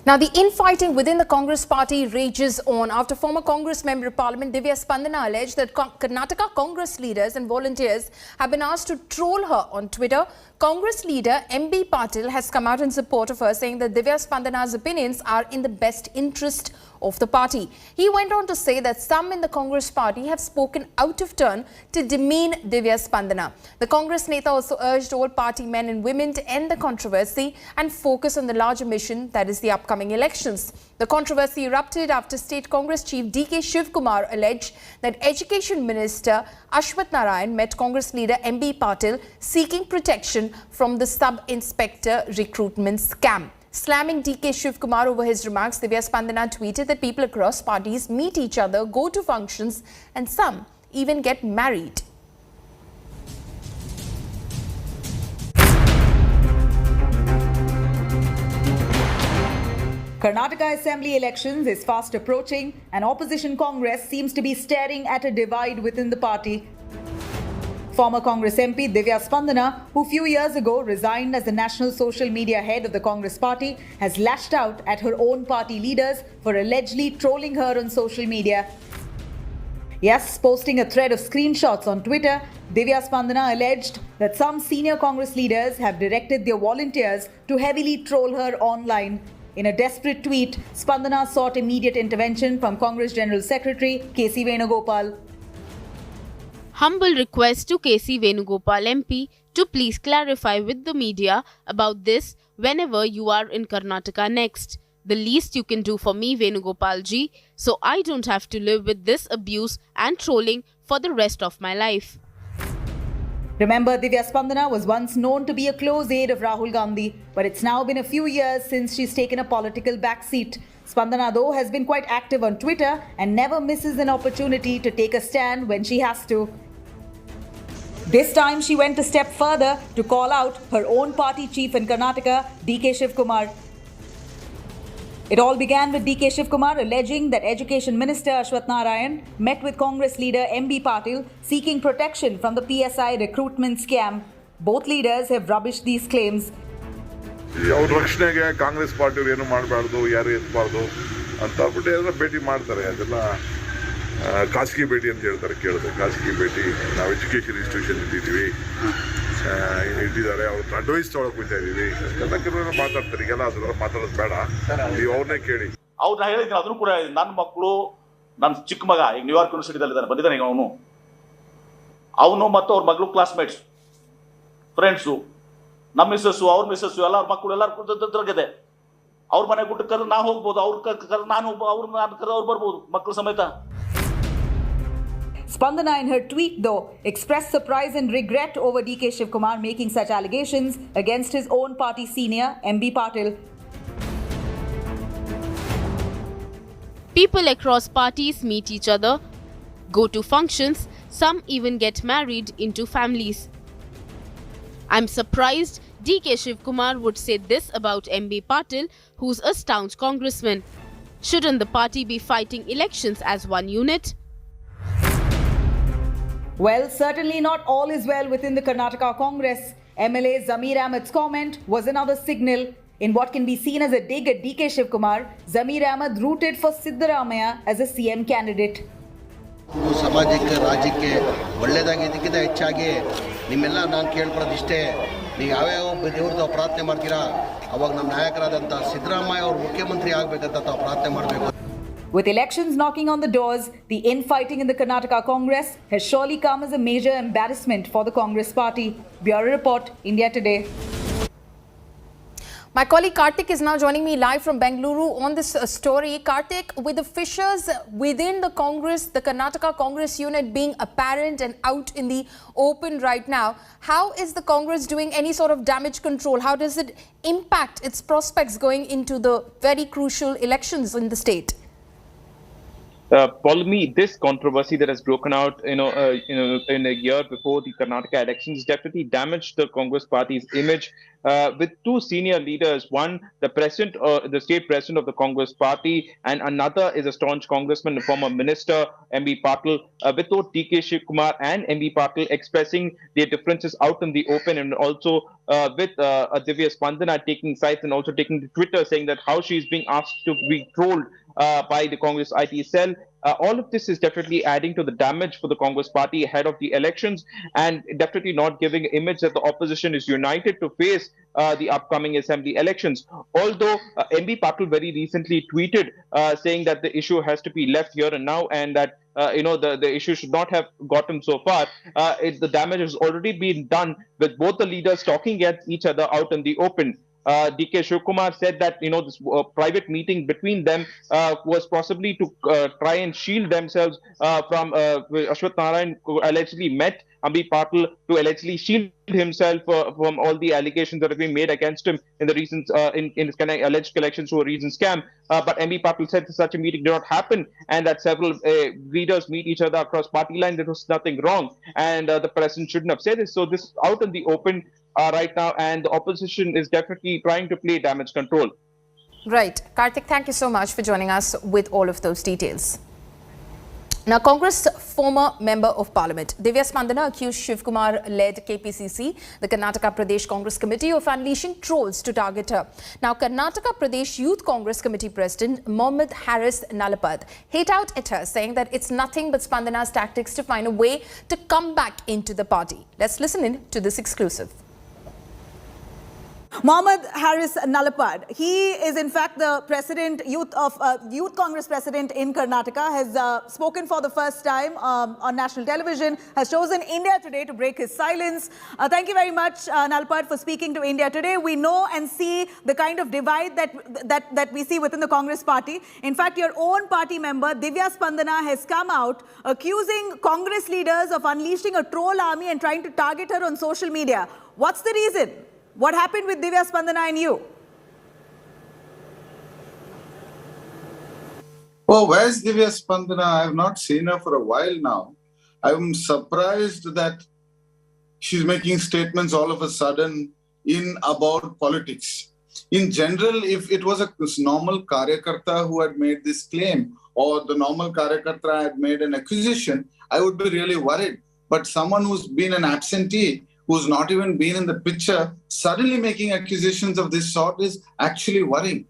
Now, the infighting within the Congress party rages on after former Congress Member of Parliament Divya Spandana alleged that Karnataka Congress leaders and volunteers have been asked to troll her on Twitter. Congress leader M B Patil has come out in support of her, saying that Divya Spandana's opinions are in the best interest of the party. He went on to say that some in the Congress party have spoken out of turn to demean Divya Spandana. The Congress Neta also urged all party men and women to end the controversy and focus on the larger mission, that is the upcoming elections. The controversy erupted after State Congress Chief D K Shivkumar alleged that Education Minister Ashwath Narayan met Congress leader M B Patil seeking protection from the sub-inspector recruitment scam. Slamming D K Shivkumar over his remarks, Divya Spandana tweeted that people across parties meet each other, go to functions, and some even get married. Karnataka Assembly elections is fast approaching and opposition Congress seems to be staring at a divide within the party. Former Congress MP Divya Spandana, who few years ago resigned as the national social media head of the Congress party, has lashed out at her own party leaders for allegedly trolling her on social media. Yes, posting a thread of screenshots on Twitter, Divya Spandana alleged that some senior Congress leaders have directed their volunteers to heavily troll her online. In a desperate tweet, Spandana sought immediate intervention from Congress General Secretary K C Venugopal. Humble request to K C Venugopal MP to please clarify with the media about this whenever you are in Karnataka next. The least you can do for me, Venugopal ji, so I don't have to live with this abuse and trolling for the rest of my life. Remember, Divya Spandana was once known to be a close aide of Rahul Gandhi, but it's now been a few years since she's taken a political backseat. Spandana, though, has been quite active on Twitter and never misses an opportunity to take a stand when she has to. This time, she went a step further to call out her own party chief in Karnataka, D K Shivkumar. It all began with D K Shivkumar alleging that Education Minister Ashwath Narayan met with Congress leader M B Patil seeking protection from the PSI recruitment scam. Both leaders have rubbished these claims. ಅವ್ರ ರಕ್ಷಣೆಗೆ ಕಾಂಗ್ರೆಸ್ ಪಾರ್ಟಿಯವರು ಏನು ಮಾಡಬಾರ್ದು, ಯಾರು ಎತ್ತಬಾರ್ದು ಅಂತ ಹೇಳ್ಬಿಟ್ಟು ಎಲ್ಲ ಭೇಟಿ ಮಾಡ್ತಾರೆ. ಅದೆಲ್ಲ ಖಾಸಗಿ ಭೇಟಿ ಅಂತ ಹೇಳ್ತಾರೆ. ಕೇಳಿದೆ ಖಾಸಗಿ ಭೇಟಿ, ನಾವು ಎಜುಕೇಷನ್ ಇನ್ಸ್ಟಿಟ್ಯೂಷನ್ ಇಟ್ಟಿದ್ದಾರೆ, ಅವ್ರ ಅಡ್ವೈಸ್ ತೊಗೊಳಕ್ ಹೋಗ್ತಾ ಇದೀವಿ ಎಲ್ಲ ಕೆಲವರು ಮಾತಾಡ್ತಾರೆ. ಈಗೆಲ್ಲ ಅದರ ಮಾತಾಡೋದು ಬೇಡ, ನೀವು ಅವ್ರನ್ನೇ ಕೇಳಿ. ಅವ್ರನ್ನ ಹೇಳಿದ್ದೀನಿ, ಅದನ್ನು ಕೂಡ ನನ್ನ ಮಕ್ಕಳು, ನನ್ನ ಚಿಕ್ಕ ಮಗ ಈಗ ನ್ಯೂಯಾರ್ಕ್ ಯೂನಿವರ್ಸಿಟಿದಲ್ಲಿ ಬಂದಿದ್ದಾನೆ. ಈಗ ಅವನು ಮತ್ತು ಅವ್ರ ಮಗಳು ಕ್ಲಾಸ್ಮೇಟ್ಸ್, ಫ್ರೆಂಡ್ಸು, ನಮ್ಮ ಮಿಸ್ಸಸ್ಸು, ಅವ್ರ ಮಿಸ್ಸಸ್ಸು, ಎಲ್ಲ ಅವ್ರ ಮಕ್ಕಳು ಎಲ್ಲರೂ ಕುರಿತದೆ. ಅವ್ರ ಮನೆ ಗುಟ್ಟು ಕರೆದು ನಾವು ಹೋಗ್ಬೋದು, ಅವ್ರ ಕರೆದು ನಾನು ಕರೆದು ಅವ್ರು ಬರ್ಬೋದು ಮಕ್ಕಳು ಸಮೇತ. Spandana, in her tweet, though, expressed surprise and regret over D K Shivkumar making such allegations against his own party senior, M B Patil. People across parties meet each other, go to functions, some even get married into families. I'm surprised D K Shivkumar would say this about M B Patil, who's a staunch congressman. Shouldn't the party be fighting elections as one unit? Well, certainly not all is well within the Karnataka Congress. MLA Zamir Ahmed's comment was another signal. In what can be seen as a dig at D K Shivkumar, Zamir Ahmed rooted for Siddaramaiah as a CM candidate. ಸಮಾಜಕ್ಕೆ ರಾಜ್ಯಕ್ಕೆ ಒಳ್ಳೆಯದಾಗಿದ್ದಕ್ಕಿಂತ ಹೆಚ್ಚಾಗಿ ನಿಮ್ಮೆಲ್ಲ ನಾನು ಕೇಳ್ಕೊಳ್ಳೋದಿಷ್ಟೇ, ನೀವು ಯಾವ್ಯಾವ ದೇವ್ರದ್ದು ಪ್ರಾರ್ಥನೆ ಮಾಡ್ತೀರಾ ಅವಾಗ ನಮ್ಮ ನಾಯಕರಾದಂಥ ಸಿದ್ದರಾಮಯ್ಯ ಅವರು ಮುಖ್ಯಮಂತ್ರಿ ಆಗಬೇಕಂತ ತಾವು ಪ್ರಾರ್ಥನೆ ಮಾಡಬೇಕು. With elections knocking on the doors, the infighting in the Karnataka Congress has surely come as a major embarrassment for the Congress party. Bureau Report, India Today. My colleague Kartik is now joining me live from Bengaluru on this story. Kartik, with the fissures within the Congress, the Karnataka Congress unit being apparent and out in the open right now, how is the Congress doing any sort of damage control? How does it impact its prospects going into the very crucial elections in the state? this controversy that has broken out, in a year before the Karnataka elections, definitely damaged the Congress party's image. With two senior leaders, one the president, the state president of the Congress party, and another is a staunch congressman, a former minister, M B Patil, with both D K Shivkumar and M B Patil expressing their differences out in the open, and also with Divya Spandana taking sides and also taking to Twitter saying that how she is being asked to be trolled by the Congress IT cell. All of this is definitely adding to the damage for the Congress party ahead of the elections, and definitely not giving an image that the opposition is united to face the upcoming assembly elections. Although M B Patil very recently tweeted saying that the issue has to be left here and now, and that the issue should not have gotten so far. The damage has already been done with both the leaders talking against each other out in the open. D K Shivkumar said that this private meeting between them was possibly to try and shield themselves from Ashwath Narayan, who allegedly met Ambi Patil, to allegedly shield himself from all the allegations that have been made against him in the recent in his alleged collections to a recent scam. But MB Patil said such a meeting did not happen, and that several leaders meet each other across party lines. There was nothing wrong, and the president shouldn't have said this. So this is out in the open right now, and the opposition is definitely trying to play damage control. Right. Karthik, thank you so much for joining us with all of those details. Now, Congress former Member of Parliament Divya Spandana accused Shivakumar-led KPCC, the Karnataka Pradesh Congress Committee, of unleashing trolls to target her. Now, Karnataka Pradesh Youth Congress Committee President Mohammed Haris Nalapad hit out at her, saying that it's nothing but Spandana's tactics to find a way to come back into the party. Let's listen in to this exclusive. Mohammed Haris Nalapad, he is in fact the president, Youth Congress president in Karnataka, has spoken for the first time on national television, has chosen India Today to break his silence. Thank you very much, Nalapad, for speaking to India Today. We know and see the kind of divide that we see within the Congress party. In fact, your own party member, Divya Spandana, has come out accusing Congress leaders of unleashing a troll army and trying to target her on social media. What's the reason? What happened with Divya Spandana and you? Oh, where's Divya Spandana? I have not seen her for a while now. I'm surprised that she's making statements all of a sudden about politics. In general, if it was a normal Karyakarta who had made this claim, or the normal Karyakarta had made an accusation, I would be really worried. But someone who's been an absentee, who's not even been in the picture, suddenly making accusations of this sort is actually worrying.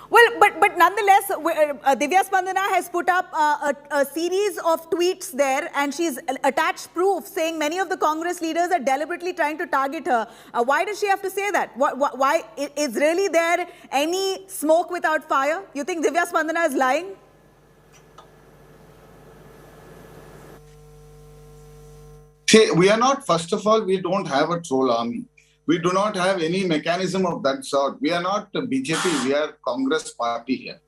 Well, but nonetheless, Divya Spandana has put up a series of tweets there, and she's attached proof saying many of the Congress leaders are deliberately trying to target her. Why does she have to say that? Why is really there any smoke without fire? You think Divya Spandana is lying? See, we are not, first of all, we don't have a troll army. We do not have any mechanism of that sort. We are not BJP, we are Congress party here.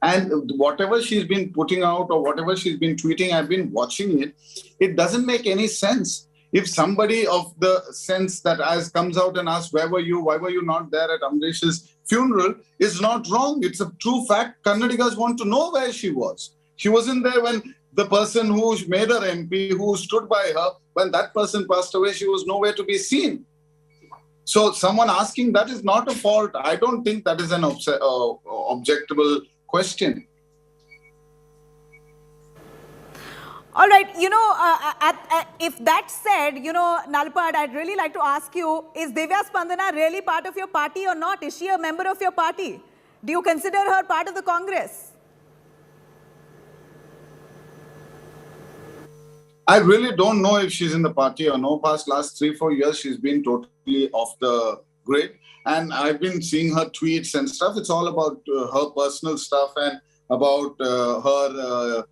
And whatever she's been putting out or whatever she's been tweeting, I've been watching it. It doesn't make any sense. If somebody of the sense that as comes out and asks, where were you? Why were you not there at Amresh's funeral? Is not wrong. It's a true fact. Kannadigas want to know where she was. She wasn't there when the person who made her MP, who stood by her, when that person passed away, she was nowhere to be seen. So someone asking that is not a fault. I don't think that is an objectable question. All right, if that's said, Nalapad, I'd really like to ask you, is Divya Spandana really part of your party or not? Is she a member of your party? Do you consider her part of the Congress? I really don't know if she's in the party or no. Past last 3-4 years, she's been totally off the grid. And I've been seeing her tweets and stuff. It's all about her personal stuff and about her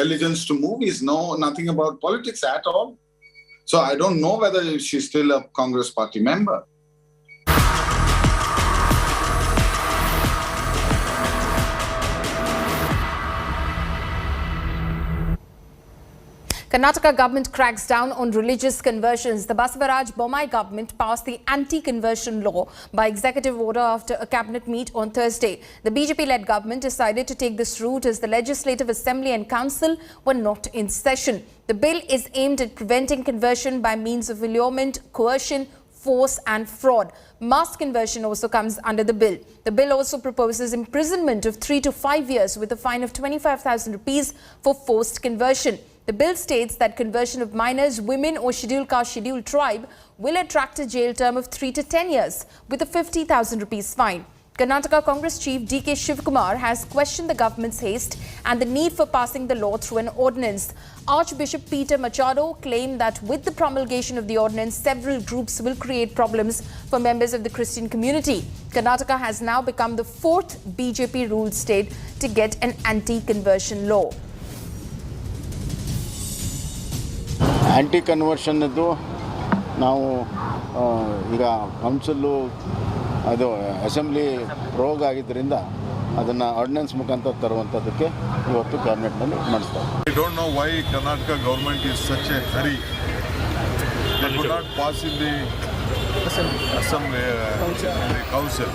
allegiance to movies. No, nothing about politics at all. So I don't know whether she's still a Congress party member. Karnataka government cracks down on religious conversions. The Basavaraj Bommai government passed the anti-conversion law by executive order after a cabinet meet on Thursday. The BJP-led government decided to take this route as the Legislative Assembly and Council were not in session. The bill is aimed at preventing conversion by means of allurement, coercion, force and fraud. Mass conversion also comes under the bill. The bill also proposes imprisonment of 3 to 5 years with a fine of 25,000 rupees for forced conversion. The bill states that conversion of minors, women or scheduled caste, scheduled tribe will attract a jail term of 3 to 10 years with a 50,000 rupees fine. Karnataka Congress Chief D K Shivkumar has questioned the government's haste and the need for passing the law through an ordinance. Archbishop Peter Machado claimed that with the promulgation of the ordinance, several groups will create problems for members of the Christian community. Karnataka has now become the 4th BJP-ruled state to get an anti-conversion law. ಆ್ಯಂಟಿ ಕನ್ವರ್ಷನ್ನದ್ದು ನಾವು ಈಗ council ಅದು assembly ರೋಗ ಆಗಿದ್ದರಿಂದ ಅದನ್ನು ordinance ಮುಖಾಂತರ ತರುವಂಥದ್ದಕ್ಕೆ ಇವತ್ತು ಕ್ಯಾಬಿನೆಟ್ನಲ್ಲಿ ಮಾಡಿಸ್ತಾರೆ. I don't know why Karnataka government is such a hurry. They could not pass in the assembly, council.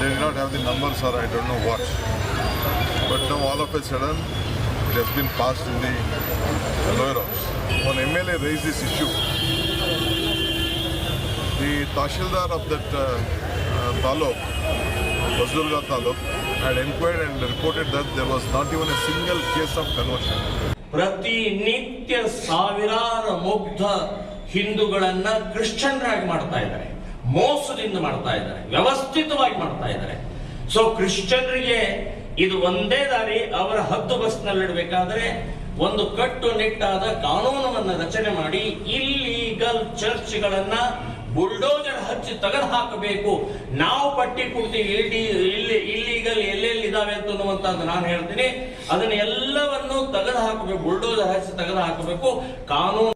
They did not have the numbers or I don't know what. But now all of a sudden it has been passed in the lower house. One MLA raised this issue. The Tahsildar of that taluk, Basdurga taluk, had inquired and reported that there was not even a single case of conversion. ಪ್ರತಿನಿತ್ಯ ಸಾವಿರಾರು ಮುಗ್ಧ ಹಿಂದೂಗಳನ್ನ ಕ್ರಿಶ್ಚಿಯನ್ರಾಗಿ ಮಾಡ್ತಾ ಇದ್ದಾರೆ, ಮೋಸದಿಂದ ಮಾಡ್ತಾ ಇದ್ದಾರೆ, ವ್ಯವಸ್ಥಿತವಾಗಿ ಮಾಡ್ತಾ ಇದ್ದಾರೆ. ಸೊ ಕ್ರಿಶ್ಚಿಯನ್ರಿಗೆ ಇದು ಒಂದೇ ದಾರಿ. ಅವರ ಹದ್ದು ಬಸ್ನಲ್ಲಿಡಬೇಕಾದ್ರೆ ಒಂದು ಕಟ್ಟುನಿಟ್ಟಾದ ಕಾನೂನನ್ನು ರಚನೆ ಮಾಡಿ ಇಲ್ಲೀಗಲ್ ಚರ್ಚ್ಗಳನ್ನ ಬುಲ್ಡೋಜರ್ ಹಚ್ಚಿ ತೆಗೆದು ಹಾಕಬೇಕು. ನಾವು ಪಟ್ಟಿ ಕೊಡ್ತೀವಿ ಇಲ್ಲೀಗಲ್ ಎಲ್ಲೆಲ್ಲಿ ಇದಾವೆ ಅನ್ನುವಂಥದ್ದು ನಾನು ಹೇಳ್ತೀನಿ. ಅದನ್ನ ಎಲ್ಲವನ್ನು ತೆಗೆದು ಹಾಕಬೇಕು, ಬುಲ್ಡೋಜರ್ ಹಚ್ಚಿ ತೆಗೆದು ಹಾಕಬೇಕು. ಕಾನೂನು